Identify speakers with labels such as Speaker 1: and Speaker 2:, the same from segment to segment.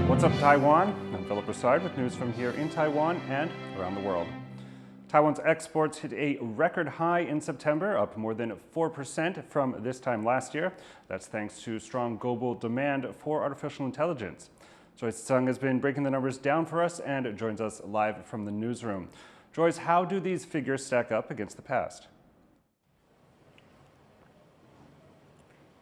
Speaker 1: What's up, Taiwan? I'm Brossard with news from here in Taiwan and around the world. Taiwan's exports hit a record high in September, up more than 4% from this time last year. That's thanks to strong global demand for artificial intelligence. Joyce Tseng has been breaking the numbers down for us and joins us live from the newsroom. Joyce, how do these figures stack up against the past?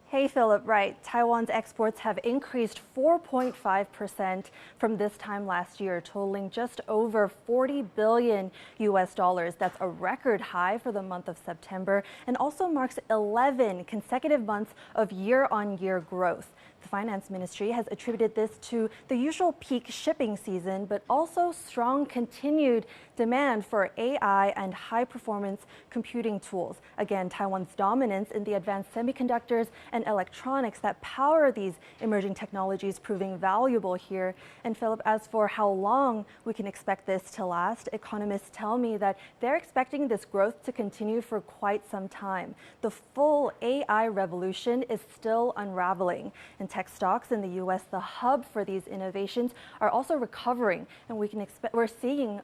Speaker 2: Hey, Philip, right. Taiwan's exports have increased 4.5% from this time last year, totaling just over 40 billion US dollars. That's a record high for the month of September and also marks 11 consecutive months of year-on-year growth. The Finance Ministry has attributed this to the usual peak shipping season, but also strong continued demand for AI and high-performance computing tools. Again, Taiwan's dominance in the advanced semiconductors and electronics that power these emerging technologies proving valuable here. And Philip, as for how long we can expect this to last, economists tell me that they're expecting this growth to continue for quite some time. The full AI revolution is still unraveling. And tech stocks in the U.S., the hub for these innovations, are also recovering. And we're seeing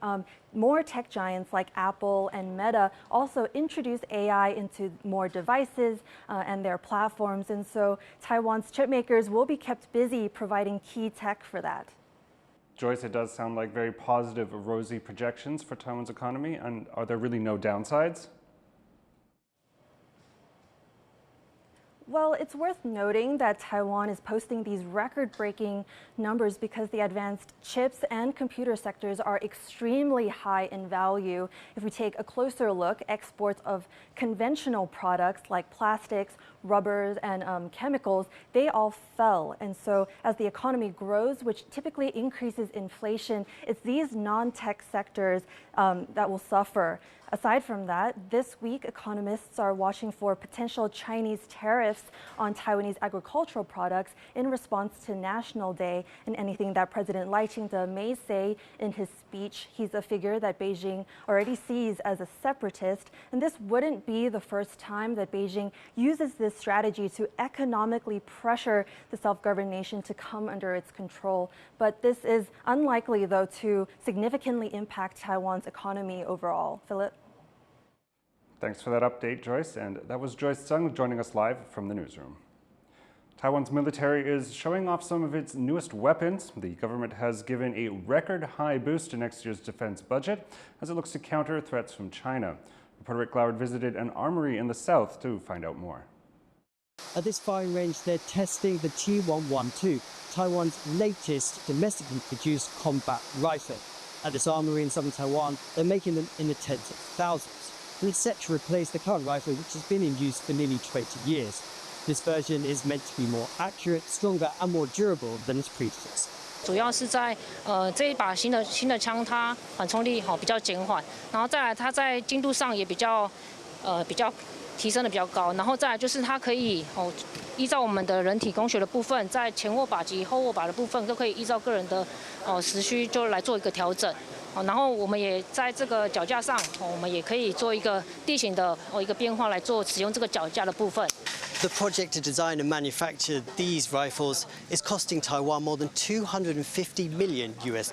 Speaker 2: more tech giants like Apple and Meta also introduce AI into more devices and their platforms. And so Taiwan's chip makers will be kept busy providing key tech for that.
Speaker 1: Joyce, it does sound like very positive, rosy projections for Taiwan's economy. And are there really no downsides?
Speaker 2: Well, it's worth noting that Taiwan is posting these record-breaking numbers because the advanced chips and computer sectors are extremely high in value. If we take a closer look, exports of conventional products like plastics, rubbers, and chemicals, they all fell. And so as the economy grows, which typically increases inflation, it's these non-tech sectors that will suffer. Aside from that, this week, economists are watching for potential Chinese tariffs on Taiwanese agricultural products in response to National Day and anything that President Lai Ching-te may say in his speech. He's a figure that Beijing already sees as a separatist, and this wouldn't be the first time that Beijing uses this strategy to economically pressure the self-governed nation to come under its control. But this is unlikely, though, to significantly impact Taiwan's economy overall. Philip?
Speaker 1: Thanks for that update, Joyce. And that was Joyce Tseng joining us live from the newsroom. Taiwan's military is showing off some of its newest weapons. The government has given a record high boost to next year's defense budget as it looks to counter threats from China. Reporter Rick Lauer visited an armory in the south to find out more.
Speaker 3: At this firing range, they're testing the T112, Taiwan's latest domestically produced combat rifle. At this armory in southern Taiwan, they're making them in the tens of thousands. And it's set to replace the current rifle, which has been in use for nearly 20 years. This version is meant to be more accurate, stronger, and more durable than its predecessor.
Speaker 4: 主要是在这一把新的枪，它缓冲力比较减缓，然后再来它在精度上也比较提升的比较高，然后再来就是它可以依照我们的人体工学的部分，在前握把及后握把的部分都可以依照个人的时需就来做一个调整。然后我们也在这个脚架上，我们也可以做一个地形的一个变化来做使用这个脚架的部分。
Speaker 3: The project to design and manufacture these rifles is costing Taiwan more than $250 million US,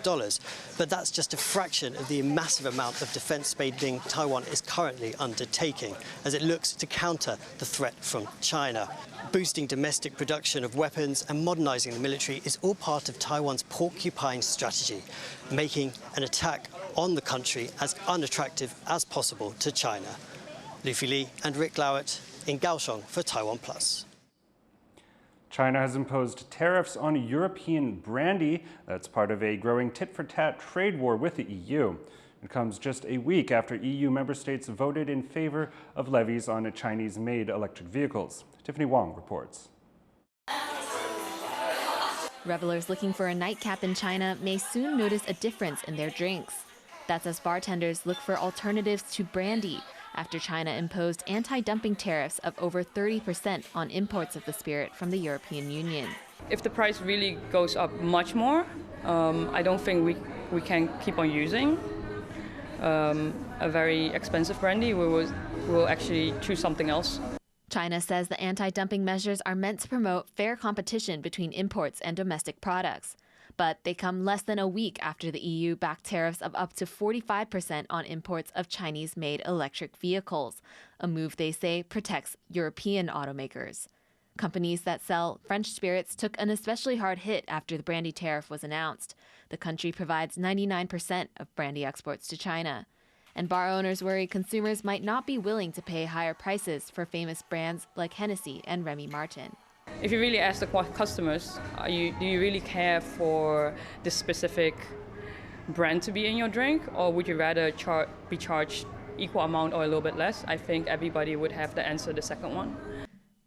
Speaker 3: but that's just a fraction of the massive amount of defense spending Taiwan is currently undertaking as it looks to counter the threat from China. Boosting domestic production of weapons and modernizing the military is all part of Taiwan's porcupine strategy, making an attack on the country as unattractive as possible to China. Luffy Li and Rick Lauert in Kaohsiung for TaiwanPlus.
Speaker 1: China has imposed tariffs on European Brandy. That's part of a growing tit-for-tat trade war with the EU. It comes just a week after EU member states voted in favor of levies on Chinese-made electric vehicles. Tiffany Wong reports.
Speaker 5: Revelers looking for a nightcap in China may soon notice a difference in their drinks. That's as bartenders look for alternatives to brandy after China imposed anti-dumping tariffs of over 30% on imports of the spirit from the European Union.
Speaker 6: If the price really goes up much more, I don't think we can keep on using. a very expensive brandy, we will actually choose something else.
Speaker 5: China says the anti-dumping measures are meant to promote fair competition between imports and domestic products. But they come less than a week after the EU backed tariffs of up to 45% on imports of Chinese-made electric vehicles, a move they say protects European automakers. Companies that sell French spirits took an especially hard hit after the brandy tariff was announced. The country provides 99% of brandy exports to China. And bar owners worry consumers might not be willing to pay higher prices for famous brands like Hennessy and Remy Martin.
Speaker 6: If you really ask the customers, do you really care for this specific brand to be in your drink, or would you rather be charged equal amount or a little bit less? I think everybody would have to answer the second one.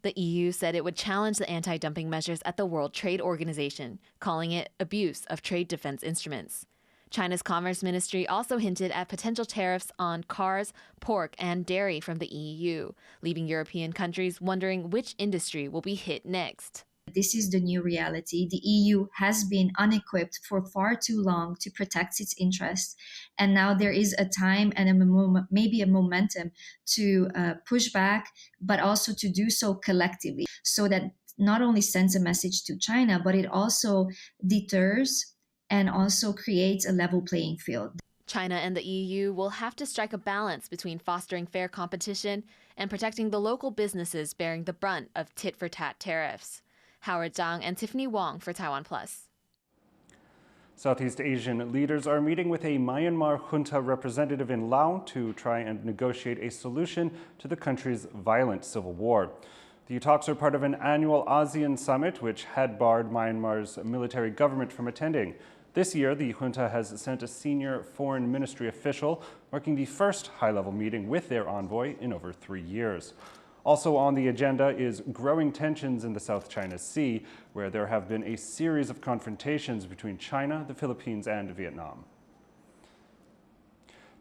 Speaker 5: The EU said it would challenge the anti-dumping measures at the World Trade Organization, calling it abuse of trade defense instruments. China's Commerce Ministry also hinted at potential tariffs on cars, pork, and dairy from the EU, leaving European countries wondering which industry will be hit next.
Speaker 7: This is the new reality. The EU has been unequipped for far too long to protect its interests. And now there is a time and maybe a momentum to push back, but also to do so collectively, so that not only sends a message to China, but it also deters and also creates a level playing field.
Speaker 5: China and the EU will have to strike a balance between fostering fair competition and protecting the local businesses bearing the brunt of tit-for-tat tariffs. Howard Zhang and Tiffany Wong for TaiwanPlus.
Speaker 1: Southeast Asian leaders are meeting with a Myanmar junta representative in Laos to try and negotiate a solution to the country's violent civil war. The talks are part of an annual ASEAN summit, which had barred Myanmar's military government from attending. This year, the junta has sent a senior foreign ministry official, marking the first high-level meeting with their envoy in over 3 years. Also on the agenda is growing tensions in the South China Sea, where there have been a series of confrontations between China, the Philippines, and Vietnam.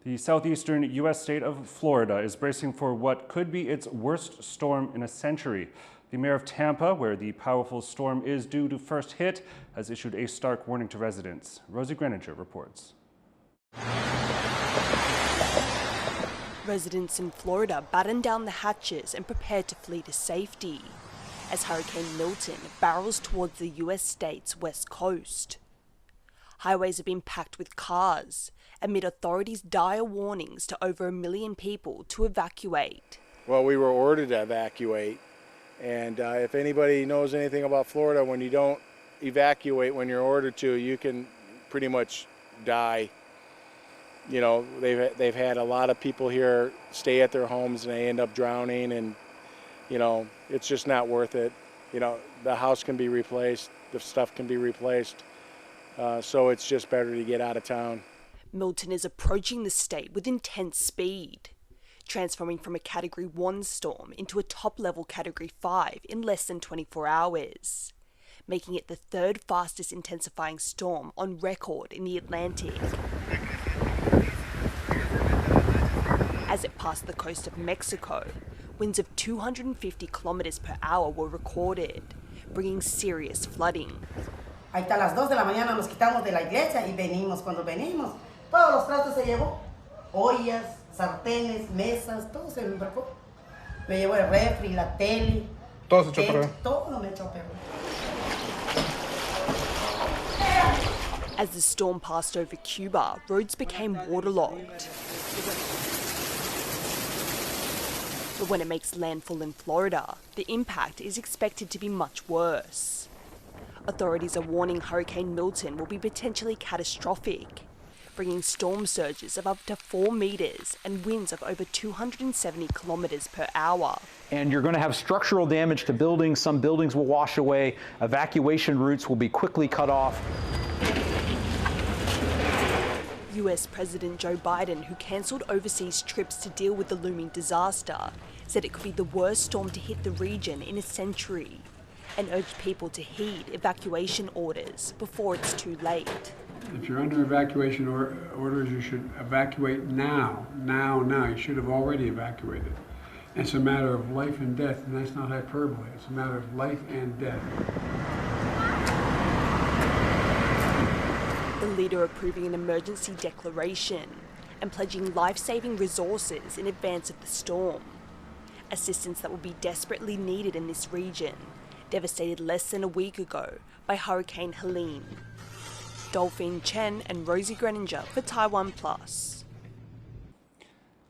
Speaker 1: The southeastern U.S. state of Florida is bracing for what could be its worst storm in a century. The mayor of Tampa, where the powerful storm is due to first hit, has issued a stark warning to residents. Rosie Greninger reports.
Speaker 8: Residents in Florida batten down the hatches and prepare to flee to safety as Hurricane Milton barrels towards the U.S. state's west coast. Highways have been packed with cars amid authorities' dire warnings to over 1 million people to evacuate.
Speaker 9: Well, we were ordered to evacuate, and if anybody knows anything about Florida, when you don't evacuate when you're ordered to, you can pretty much die. You know, they've had a lot of people here stay at their homes and they end up drowning, and you know, it's just not worth it. You know, the house can be replaced, the stuff can be replaced, so it's just better to get out of town.
Speaker 8: Milton is approaching the state with intense speed, transforming from a Category 1 storm into a top-level Category 5 in less than 24 hours, making it the third fastest intensifying storm on record in the Atlantic. As it passed the coast of Mexico, winds of 250 kilometers per hour were recorded, bringing serious flooding.
Speaker 10: Ahí está, las 2 de la mañana nos quitamos de la iglesia y venimos. Cuando venimos, todos los trastos se llevó, ollas, sartenes, mesas, todo se me embarcó. Me llevó el refri, la tele, todo se echó a perder. Todo me echó a perder.
Speaker 8: As the storm passed over Cuba, roads became waterlogged. But when it makes landfall in Florida, the impact is expected to be much worse. Authorities are warning Hurricane Milton will be potentially catastrophic, bringing storm surges of up to 4 meters and winds of over 270 kilometers per hour.
Speaker 11: And you're going to have structural damage to buildings. Some buildings will wash away. Evacuation routes will be quickly cut off.
Speaker 8: US President Joe Biden, who cancelled overseas trips to deal with the looming disaster, said it could be the worst storm to hit the region in a century, and urged people to heed evacuation orders before it's too late.
Speaker 12: If you're under evacuation orders, you should evacuate now. You should have already evacuated. It's a matter of life and death, and that's not hyperbole. It's a matter of life and death.
Speaker 8: The leader approving an emergency declaration and pledging life-saving resources in advance of the storm. Assistance that will be desperately needed in this region, devastated less than a week ago by Hurricane Helen. Dolphine Chen and Rosie Greninger for TaiwanPlus.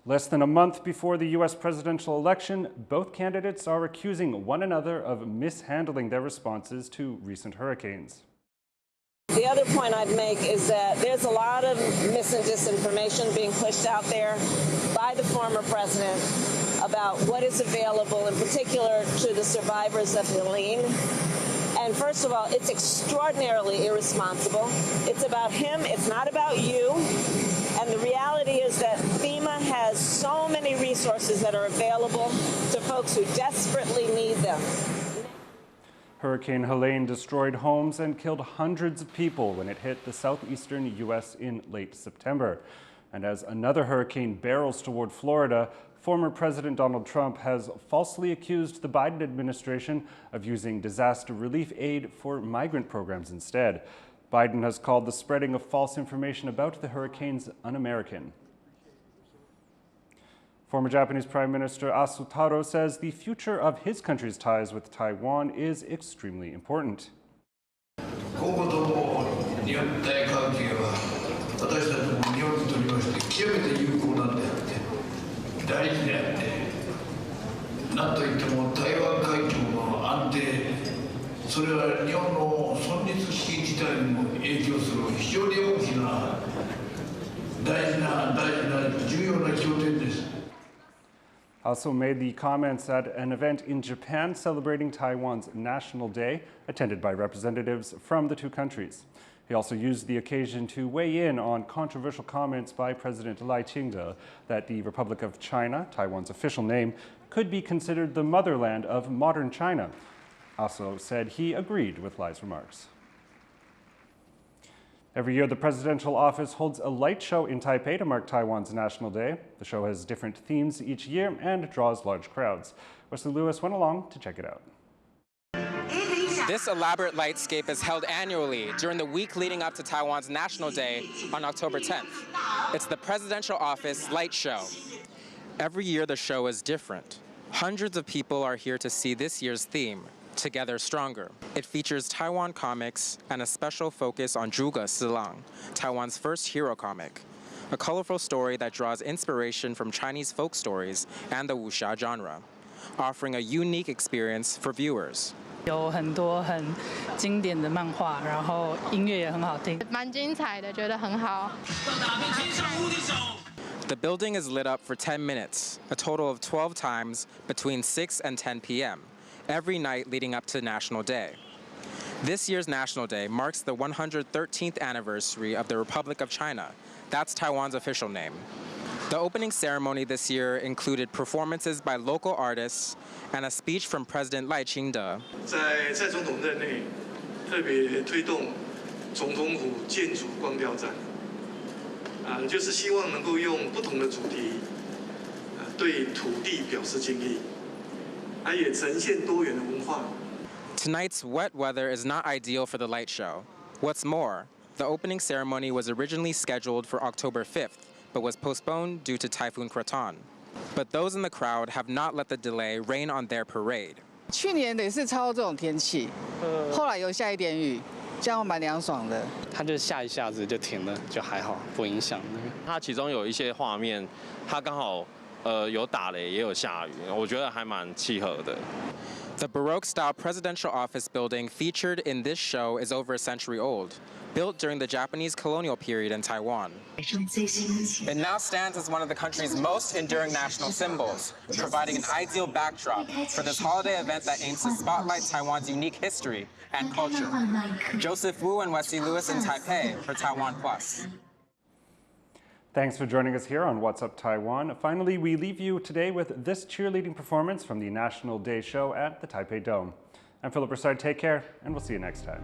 Speaker 1: Less than a month before the U.S. presidential election, both candidates are accusing one another of mishandling their responses to recent hurricanes.
Speaker 13: The other point I'd make is that there's a lot of mis and disinformation being pushed out there by the former president about what is available, in particular to the survivors of Helen. And first of all, it's extraordinarily irresponsible. It's about him, it's not about you. And the reality is that FEMA has so many resources that are available to folks who desperately need them.
Speaker 1: Hurricane Helen destroyed homes and killed hundreds of people when it hit the southeastern U.S. in late September. And as another hurricane barrels toward Florida, former President Donald Trump has falsely accused the Biden administration of using disaster relief aid for migrant programs instead. Biden has called the spreading of false information about the hurricanes un-American. Former Japanese Prime Minister Asuto says the future of his country's ties with Taiwan is extremely important. Also made the comments at an event in Japan celebrating Taiwan's National Day, attended by representatives from the two countries. He also used the occasion to weigh in on controversial comments by President Lai Ching-te that the Republic of China, Taiwan's official name, could be considered the motherland of modern China. Also said he agreed with Lai's remarks. Every year, the presidential office holds a light show in Taipei to mark Taiwan's National Day. The show has different themes each year and draws large crowds. Wesley Lewis went along to check it out.
Speaker 14: This elaborate lightscape is held annually during the week leading up to Taiwan's National Day on October 10th. It's the Presidential Office Light Show. Every year, the show is different. Hundreds of people are here to see this year's theme, Together Stronger. It features Taiwan comics and a special focus on Zhuge Silang, Taiwan's first hero comic, a colorful story that draws inspiration from Chinese folk stories and the wuxia genre, offering a unique experience for viewers.
Speaker 15: 有很多很经典的漫画，然后音乐也很好听，蛮精彩的，觉得很好。
Speaker 14: The building is lit up for 10 minutes, a total of 12 times between 6 and 10 p.m., every night leading up to National Day. This year's National Day marks the 113th anniversary of the Republic of China. That's Taiwan's official name. The opening ceremony this year included performances by local artists and a speech from President Lai Ching-te.
Speaker 16: 在蔡总统任内，特别推动总统府建筑光雕展，就是希望能够用不同的主题，对土地表示敬意，也呈现多元的文化。
Speaker 14: Tonight's wet weather is not ideal for the light show. What's more, the opening ceremony was originally scheduled for October 5th, but was postponed due to Typhoon Kraton. But those in the crowd have not let the delay rain on their parade.
Speaker 17: 去年也是超这种天气，后来有下一点雨，这样蛮凉爽的。
Speaker 18: 它就下一下子就停了，就还好，不影响那个。它其中有一些画面，它刚好有打雷也有下雨，我觉得还蛮契合的。
Speaker 14: The Baroque-style presidential office building featured in this show is over a century old, built during the Japanese colonial period in Taiwan. It now stands as one of the country's most enduring national symbols, providing an ideal backdrop for this holiday event that aims to spotlight Taiwan's unique history and culture. Joseph Wu and Wesley Lewis in Taipei for TaiwanPlus.
Speaker 1: Thanks for joining us here on What's Up Taiwan. Finally, we leave you today with this cheerleading performance from the National Day show at the Taipei Dome. I'm Philip Brossard. Take care, and we'll see you next time.